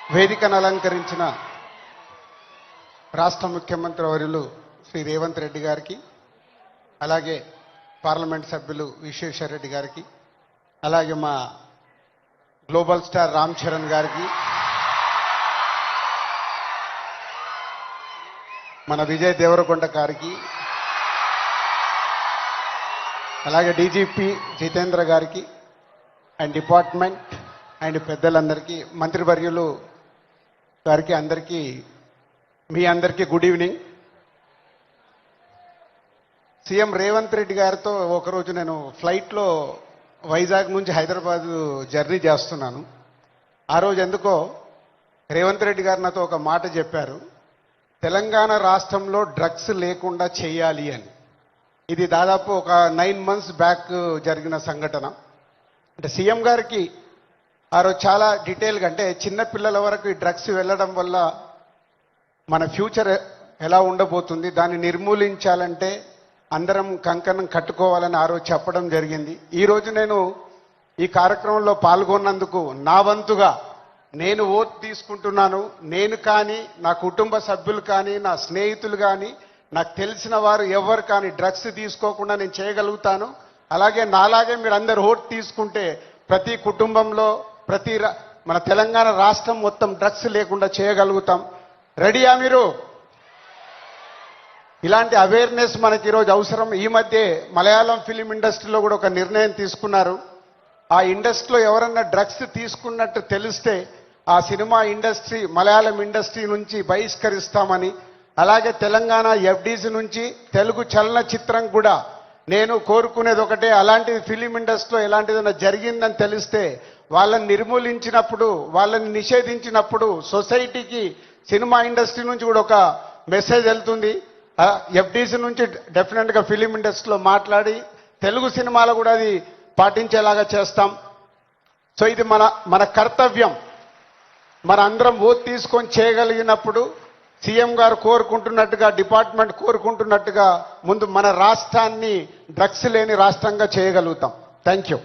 వేదికను అలంకరించిన రాష్ట్ర ముఖ్యమంత్రి వర్యులు శ్రీ రేవంత్ రెడ్డి గారికి, అలాగే పార్లమెంట్ సభ్యులు విశ్వేశ్వర్ రెడ్డి గారికి, అలాగే మా గ్లోబల్ స్టార్ రామ్ చరణ్ గారికి, మన విజయ్ దేవరకొండ గారికి, అలాగే డీజీపీ జితేంద్ర గారికి అండ్ డిపార్ట్మెంట్ అండ్ పెద్దలందరికీ, మంత్రివర్యులు గారికి, అందరికీ మీ అందరికీ good evening. CM Revanth Reddy గారితో ఒకరోజు నేను ఫ్లైట్లో వైజాగ్ నుంచి హైదరాబాద్ జర్నీ చేస్తున్నాను. ఆ రోజు ఎందుకో రేవంత్ రెడ్డి గారు నాతో ఒక మాట చెప్పారు, తెలంగాణ రాష్ట్రంలో డ్రగ్స్ లేకుండా చేయాలి అని. ఇది దాదాపు ఒక 9 months బ్యాక్ జరిగిన సంఘటన. అంటే సీఎం గారికి ఆ రోజు చాలా డీటెయిల్గా, అంటే చిన్నపిల్లల వరకు ఈ డ్రగ్స్ వెళ్ళడం వల్ల మన ఫ్యూచర్ ఎలా ఉండబోతుంది, దాన్ని నిర్మూలించాలంటే అందరం కంకణం కట్టుకోవాలని ఆ రోజు చెప్పడం జరిగింది. ఈరోజు నేను ఈ కార్యక్రమంలో పాల్గొన్నందుకు నా వంతుగా నేను ఓట్ తీసుకుంటున్నాను. నేను కానీ, నా కుటుంబ సభ్యులు కానీ, నా స్నేహితులు కానీ, నాకు తెలిసిన వారు ఎవరు కానీ డ్రగ్స్ తీసుకోకుండా నేను చేయగలుగుతాను. అలాగే నాలాగే మీరు అందరు ఓట్ తీసుకుంటే ప్రతి కుటుంబంలో, మన తెలంగాణ రాష్ట్రం మొత్తం డ్రగ్స్ లేకుండా చేయగలుగుతాం. రెడీయా మీరు? ఇలాంటి అవేర్నెస్ మనకి ఈరోజు అవసరం. ఈ మధ్య మలయాళం ఫిలిం ఇండస్ట్రీలో కూడా ఒక నిర్ణయం తీసుకున్నారు. ఆ ఇండస్ట్రీలో ఎవరన్నా డ్రగ్స్ తీసుకున్నట్టు తెలిస్తే ఆ సినిమా ఇండస్ట్రీ, మలయాళం ఇండస్ట్రీ నుంచి బహిష్కరిస్తామని, అలాగే తెలంగాణ ఎఫ్డీసీ నుంచి తెలుగు చలనచిత్రం కూడా నేను కోరుకునేది ఒకటే, అలాంటి ఫిలిం ఇండస్ట్రీలో ఎలాంటిదైనా జరిగిందని తెలిస్తే వాళ్ళని నిర్మూలించినప్పుడు, వాళ్ళని నిషేధించినప్పుడు సొసైటీకి, సినిమా ఇండస్ట్రీ నుంచి కూడా ఒక మెసేజ్ వెళ్తుంది. ఎఫ్డీసీ నుంచి డెఫినెట్గా ఫిలిం ఇండస్ట్రీలో మాట్లాడి తెలుగు సినిమాలో కూడా అది పాటించేలాగా చేస్తాం. సో ఇది మన కర్తవ్యం. మన అందరం ఓట్ తీసుకొని చేయగలిగినప్పుడు సీఎం గారు కోరుకుంటున్నట్టుగా, డిపార్ట్మెంట్ కోరుకుంటున్నట్టుగా ముందు మన రాష్ట్రాన్ని డ్రగ్స్ లేని రాష్ట్రంగా చేయగలుగుతాం. Thank you.